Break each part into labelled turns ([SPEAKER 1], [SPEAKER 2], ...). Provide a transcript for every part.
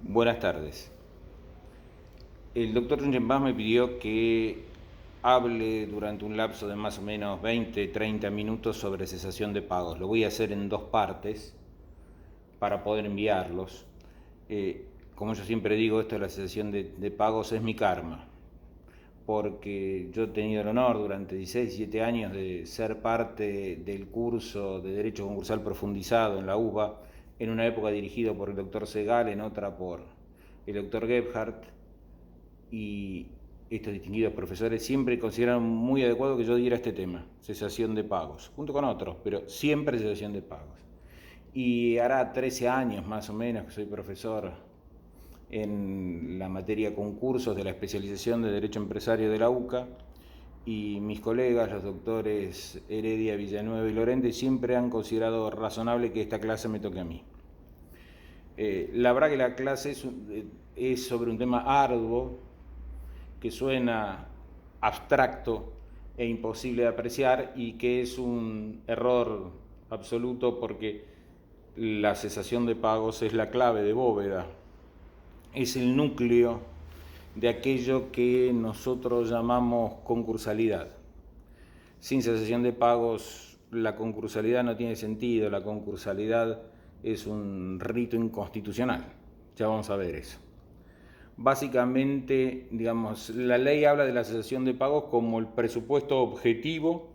[SPEAKER 1] Buenas tardes. El doctor Jungenbach me pidió que hable durante un lapso de más o menos 20-30 minutos sobre cesación de pagos. Lo voy a hacer en dos partes para poder enviarlos. Como yo siempre digo, esto de la cesación de pagos es mi karma, porque yo he tenido el honor durante 16-17 años de ser parte del curso de Derecho Concursal Profundizado en la UBA, en una época dirigido por el doctor Segal, en otra por el doctor Gebhardt, y estos distinguidos profesores siempre consideraron muy adecuado que yo diera este tema, cesación de pagos, junto con otros, pero siempre cesación de pagos. Y hará 13 años más o menos que soy profesor en la materia concursos de la especialización de Derecho Empresario de la UCA, y mis colegas, los doctores Heredia, Villanueva y Lorente, siempre han considerado razonable que esta clase me toque a mí. La verdad que la clase es sobre un tema arduo, que suena abstracto e imposible de apreciar, y que es un error absoluto, porque la cesación de pagos es la clave de bóveda, es el núcleo de aquello que nosotros llamamos concursalidad. Sin cesación de pagos, la concursalidad no tiene sentido, la concursalidad es un rito inconstitucional. Ya vamos a ver eso. Básicamente, digamos, la ley habla de la cesación de pagos como el presupuesto objetivo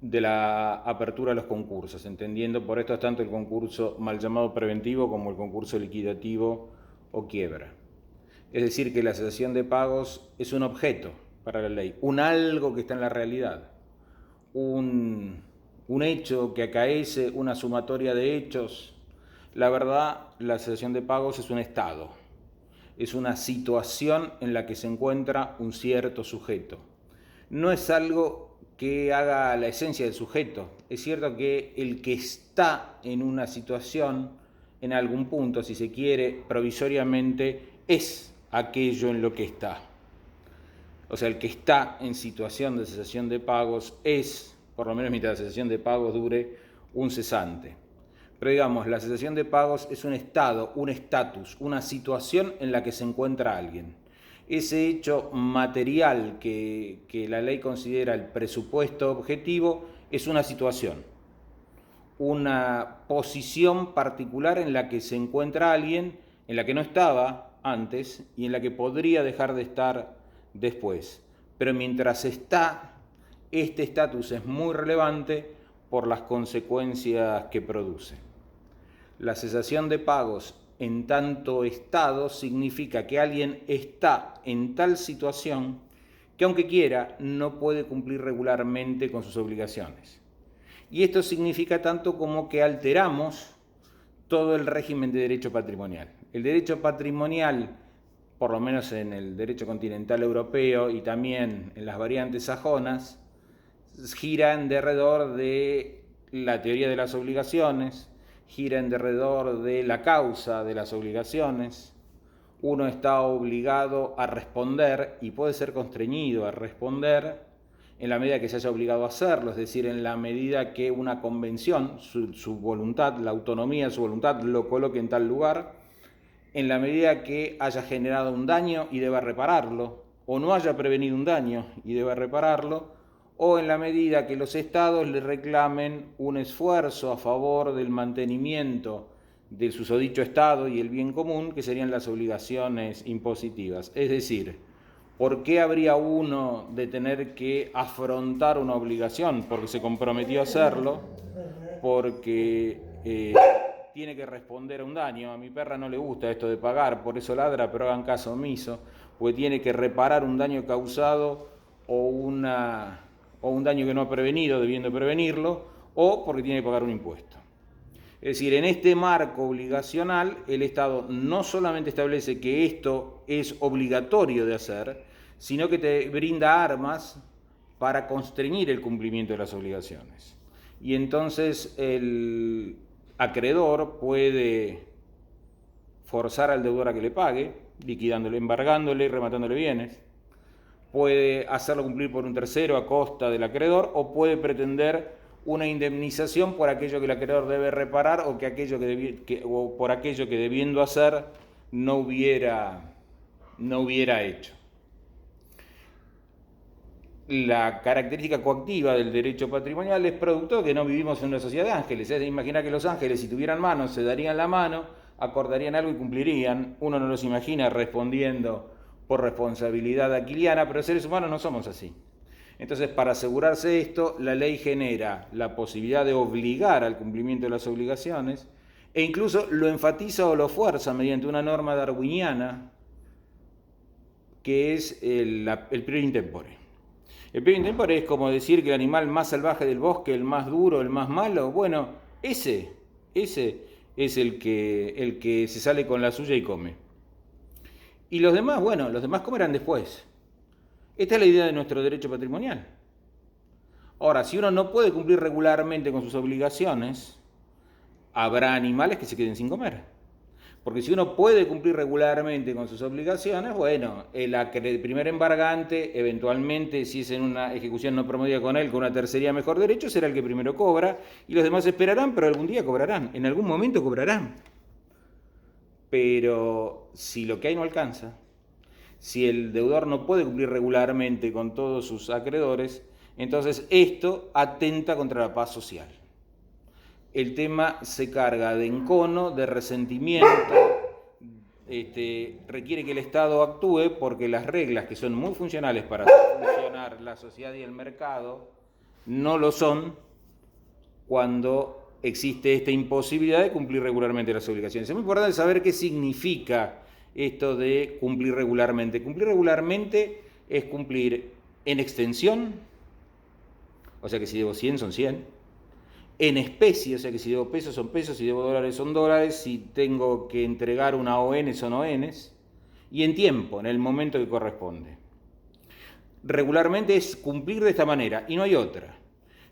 [SPEAKER 1] de la apertura de los concursos, entendiendo por esto tanto el concurso mal llamado preventivo como el concurso liquidativo o quiebra. Es decir, que la cesación de pagos es un objeto para la ley, un algo que está en la realidad, un hecho que acaece, una sumatoria de hechos. La verdad, la cesación de pagos es un estado, es una situación en la que se encuentra un cierto sujeto. No es algo que haga la esencia del sujeto. Es cierto que el que está en una situación, en algún punto, si se quiere, provisoriamente, es aquello en lo que está. O sea, el que está en situación de cesación de pagos es, por lo menos mientras la cesación de pagos dure, un cesante. Pero digamos, la cesación de pagos es un estado, un estatus, una situación en la que se encuentra alguien. Ese hecho material que la ley considera el presupuesto objetivo es una situación, una posición particular en la que se encuentra alguien, en la que no estaba antes y en la que podría dejar de estar después. Pero mientras está, este estatus es muy relevante por las consecuencias que produce. La cesación de pagos en tanto estado significa que alguien está en tal situación que, aunque quiera, no puede cumplir regularmente con sus obligaciones. Y esto significa tanto como que alteramos todo el régimen de derecho patrimonial. El derecho patrimonial, por lo menos en el derecho continental europeo y también en las variantes sajonas, gira en derredor de la teoría de las obligaciones, gira en derredor de la causa de las obligaciones. Uno está obligado a responder y puede ser constreñido a responder en la medida que se haya obligado a hacerlo, es decir, en la medida que una convención, su voluntad, la autonomía de su voluntad, lo coloque en tal lugar, en la medida que haya generado un daño y deba repararlo, o no haya prevenido un daño y deba repararlo, o en la medida que los estados le reclamen un esfuerzo a favor del mantenimiento del susodicho estado y el bien común, que serían las obligaciones impositivas. Es decir, ¿por qué habría uno de tener que afrontar una obligación? Porque se comprometió a hacerlo, porque tiene que responder a un daño. A mi perra no le gusta esto de pagar, por eso ladra, pero hagan caso omiso, porque tiene que reparar un daño causado o un daño que no ha prevenido, debiendo prevenirlo, o porque tiene que pagar un impuesto. Es decir, en este marco obligacional, el Estado no solamente establece que esto es obligatorio de hacer, sino que te brinda armas para constreñir el cumplimiento de las obligaciones. Y entonces el acreedor puede forzar al deudor a que le pague, liquidándole, embargándole y rematándole bienes. Puede hacerlo cumplir por un tercero a costa del acreedor, o puede pretender una indemnización por aquello que el acreedor debe reparar, o por aquello que debiendo hacer no hubiera hecho. La característica coactiva del derecho patrimonial es producto de que no vivimos en una sociedad de ángeles. Es de imaginar que los ángeles, si tuvieran manos, se darían la mano, acordarían algo y cumplirían. Uno no los imagina respondiendo por responsabilidad aquiliana, pero seres humanos no somos así. Entonces, para asegurarse esto, la ley genera la posibilidad de obligar al cumplimiento de las obligaciones e incluso lo enfatiza o lo fuerza mediante una norma darwiniana que es el prior in tempore. El prior in tempore es como decir que el animal más salvaje del bosque, el más duro, el más malo, bueno, ese es el que se sale con la suya y come. Y los demás, bueno, los demás comerán después. Esta es la idea de nuestro derecho patrimonial. Ahora, si uno no puede cumplir regularmente con sus obligaciones, habrá animales que se queden sin comer. Porque si uno puede cumplir regularmente con sus obligaciones, bueno, el primer embargante, eventualmente, si es en una ejecución no promovida con él, con una tercería mejor derecho, será el que primero cobra, y los demás esperarán, pero algún día cobrarán, en algún momento cobrarán. Pero si lo que hay no alcanza, si el deudor no puede cumplir regularmente con todos sus acreedores, entonces esto atenta contra la paz social. El tema se carga de encono, de resentimiento, requiere que el Estado actúe porque las reglas que son muy funcionales para hacer funcionar la sociedad y el mercado no lo son cuando existe esta imposibilidad de cumplir regularmente las obligaciones. Es muy importante saber qué significa esto de cumplir regularmente. Cumplir regularmente es cumplir en extensión, o sea que si debo 100 son 100, en especie, o sea que si debo pesos son pesos, si debo dólares son dólares, si tengo que entregar una ON son ONs, y en tiempo, en el momento que corresponde. Regularmente es cumplir de esta manera, y no hay otra.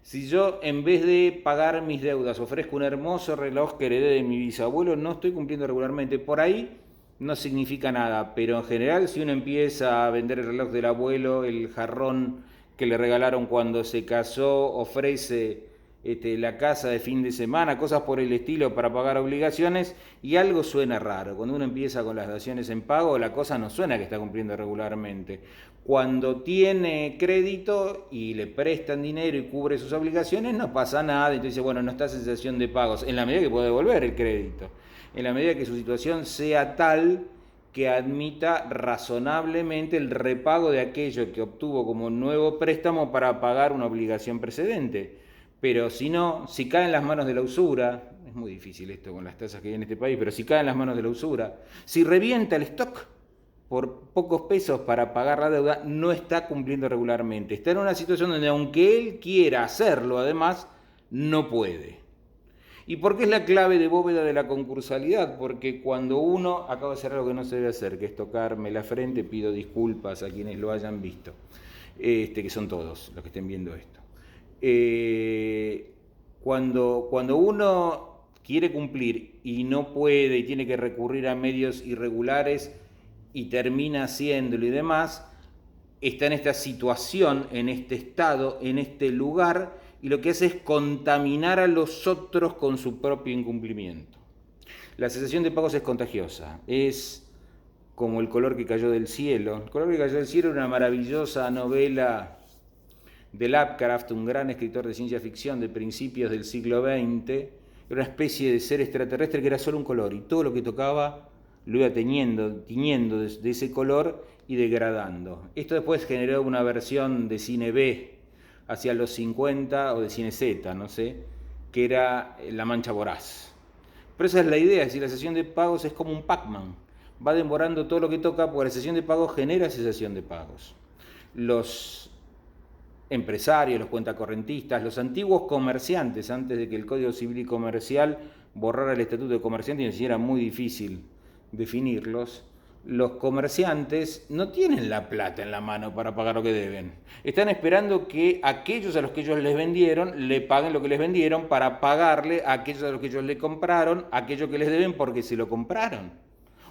[SPEAKER 1] Si yo, en vez de pagar mis deudas, ofrezco un hermoso reloj que heredé de mi bisabuelo, no estoy cumpliendo regularmente. Por ahí no significa nada, pero en general, si uno empieza a vender el reloj del abuelo, el jarrón que le regalaron cuando se casó, ofrece la casa de fin de semana, cosas por el estilo para pagar obligaciones, y algo suena raro. Cuando uno empieza con las daciones en pago, la cosa no suena que está cumpliendo regularmente. Cuando tiene crédito y le prestan dinero y cubre sus obligaciones, no pasa nada. Entonces, bueno, no está en cesación de pagos, en la medida que puede devolver el crédito, en la medida que su situación sea tal que admita razonablemente el repago de aquello que obtuvo como nuevo préstamo para pagar una obligación precedente. Pero si no, si cae en las manos de la usura, es muy difícil esto con las tasas que hay en este país, pero si cae en las manos de la usura, si revienta el stock por pocos pesos para pagar la deuda, no está cumpliendo regularmente. Está en una situación donde aunque él quiera hacerlo, además, no puede. ¿Y por qué es la clave de bóveda de la concursalidad? Porque cuando uno acaba de hacer algo que no se debe hacer, que es tocarme la frente, pido disculpas a quienes lo hayan visto, que son todos los que estén viendo esto. Cuando uno quiere cumplir y no puede y tiene que recurrir a medios irregulares y termina haciéndolo y demás, está en esta situación, en este estado, en este lugar, y lo que hace es contaminar a los otros con su propio incumplimiento. La cesación de pagos es contagiosa, es como El color que cayó del cielo. El color que cayó del cielo era una maravillosa novela de Lovecraft, un gran escritor de ciencia ficción de principios del siglo XX. Era una especie de ser extraterrestre que era solo un color, y todo lo que tocaba lo iba tiñendo de ese color y degradando. Esto después generó una versión de cine B hacia los 50, o de cine Z, no sé, que era La Mancha Voraz. Pero esa es la idea, si la cesación de pagos es como un Pac-Man, va devorando todo lo que toca, porque la cesación de pagos genera cesación de pagos. Los empresarios, los cuentacorrentistas, los antiguos comerciantes, antes de que el Código Civil y Comercial borrara el Estatuto de Comerciante y nos hiciera muy difícil definirlos, los comerciantes no tienen la plata en la mano para pagar lo que deben. Están esperando que aquellos a los que ellos les vendieron le paguen lo que les vendieron para pagarle a aquellos a los que ellos le compraron aquello que les deben porque se lo compraron,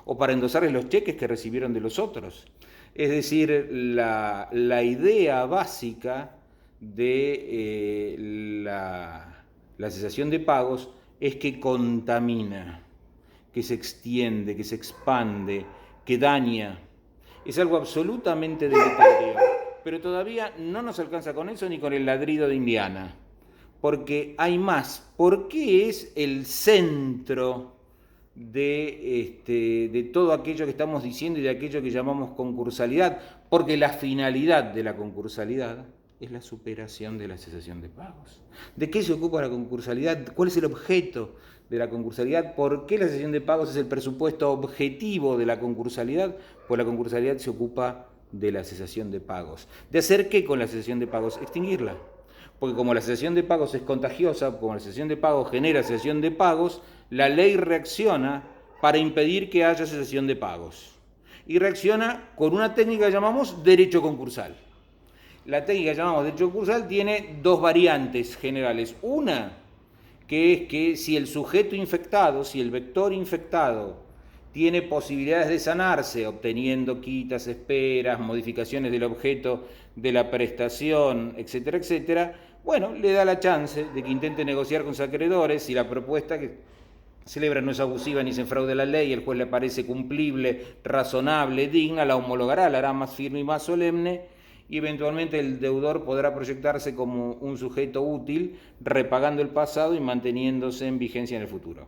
[SPEAKER 1] o para endosarles los cheques que recibieron de los otros. Es decir, la idea básica de la cesación de pagos es que contamina, que se extiende, que se expande, que daña. Es algo absolutamente deletério, pero todavía no nos alcanza con eso ni con el ladrido de Indiana, porque hay más. ¿Por qué es el centro de todo aquello que estamos diciendo y de aquello que llamamos concursalidad? Porque la finalidad de la concursalidad es la superación de la cesación de pagos. ¿De qué se ocupa la concursalidad? ¿Cuál es el objeto de la concursalidad? ¿Por qué la cesación de pagos es el presupuesto objetivo de la concursalidad? Pues la concursalidad se ocupa de la cesación de pagos. ¿De hacer qué con la cesación de pagos? Extinguirla. Porque como la cesación de pagos es contagiosa, como la cesación de pagos genera cesación de pagos, la ley reacciona para impedir que haya cesación de pagos. Y reacciona con una técnica que llamamos derecho concursal. La técnica que llamamos derecho concursal tiene dos variantes generales. Una, que es que si el sujeto infectado, si el vector infectado tiene posibilidades de sanarse, obteniendo quitas, esperas, modificaciones del objeto de la prestación, etcétera, etcétera, bueno, le da la chance de que intente negociar con sus acreedores si la propuesta que celebra no es abusiva ni se enfraude la ley, el juez le parece cumplible, razonable, digna, la homologará, la hará más firme y más solemne, y eventualmente el deudor podrá proyectarse como un sujeto útil, repagando el pasado y manteniéndose en vigencia en el futuro.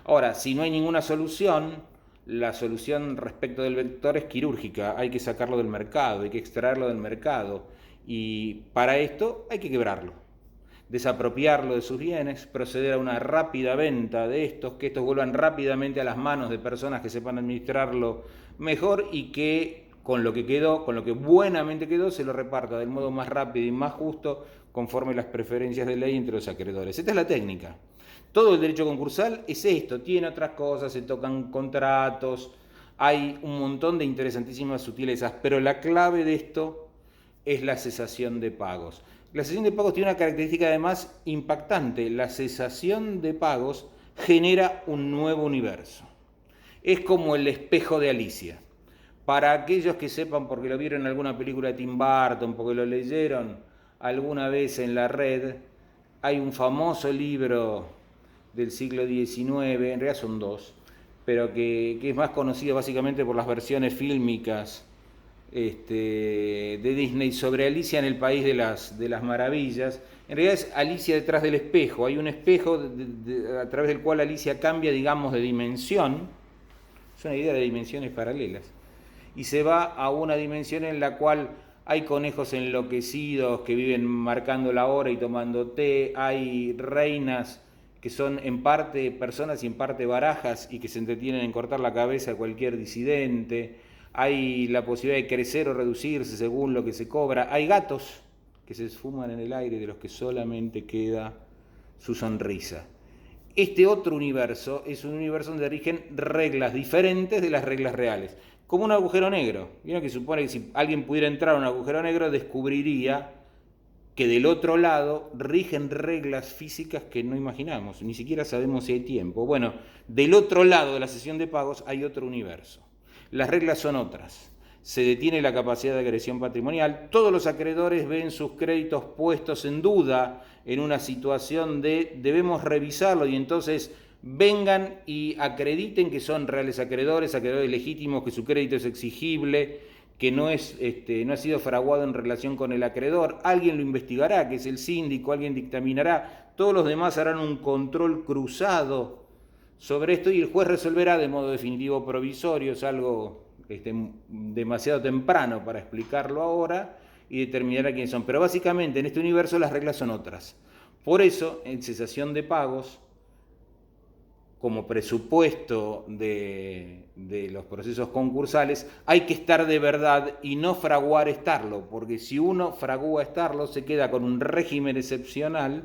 [SPEAKER 1] Ahora, si no hay ninguna solución, la solución respecto del vector es quirúrgica, hay que sacarlo del mercado, hay que extraerlo del mercado, y para esto hay que quebrarlo, desapropiarlo de sus bienes, proceder a una rápida venta de estos, que estos vuelvan rápidamente a las manos de personas que sepan administrarlo mejor y que con lo que quedó, con lo que buenamente quedó, se lo reparta del modo más rápido y más justo conforme las preferencias de ley entre los acreedores. Esta es la técnica. Todo el derecho concursal es esto, tiene otras cosas, se tocan contratos, hay un montón de interesantísimas sutilezas, pero la clave de esto es la cesación de pagos. La cesación de pagos tiene una característica además impactante. La cesación de pagos genera un nuevo universo. Es como el espejo de Alicia. Para aquellos que sepan, porque lo vieron en alguna película de Tim Burton, porque lo leyeron alguna vez en la red, hay un famoso libro del siglo XIX, en realidad son dos, pero que es más conocido básicamente por las versiones fílmicas de Disney sobre Alicia en el País de las Maravillas. En realidad es Alicia detrás del espejo. Hay un espejo a través del cual Alicia cambia, digamos, de dimensión. Es una idea de dimensiones paralelas. Y se va a una dimensión en la cual hay conejos enloquecidos que viven marcando la hora y tomando té. Hay reinas que son en parte personas y en parte barajas y que se entretienen en cortar la cabeza a cualquier disidente. Hay la posibilidad de crecer o reducirse según lo que se cobra. Hay gatos que se esfuman en el aire de los que solamente queda su sonrisa. Este otro universo es un universo donde rigen reglas diferentes de las reglas reales. Como un agujero negro. Vieron que supone que si alguien pudiera entrar a un agujero negro descubriría que del otro lado rigen reglas físicas que no imaginamos. Ni siquiera sabemos si hay tiempo. Bueno, del otro lado de la sesión de pagos hay otro universo. Las reglas son otras. Se detiene la capacidad de agresión patrimonial. Todos los acreedores ven sus créditos puestos en duda en una situación de debemos revisarlo y entonces vengan y acrediten que son reales acreedores, acreedores legítimos, que su crédito es exigible, que no ha sido fraguado en relación con el acreedor. Alguien lo investigará, que es el síndico, alguien dictaminará. Todos los demás harán un control cruzado sobre esto y el juez resolverá de modo definitivo provisorio. Es algo demasiado temprano para explicarlo ahora y determinará quiénes son. Pero básicamente en este universo las reglas son otras. Por eso, en cesación de pagos, como presupuesto de los procesos concursales, hay que estar de verdad y no fraguar estarlo, porque si uno fragúa estarlo se queda con un régimen excepcional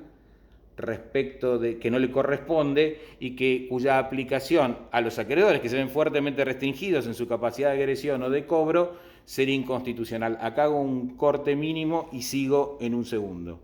[SPEAKER 1] respecto de que no le corresponde y cuya aplicación a los acreedores que se ven fuertemente restringidos en su capacidad de agresión o de cobro sería inconstitucional. Acá hago un corte mínimo y sigo en un segundo.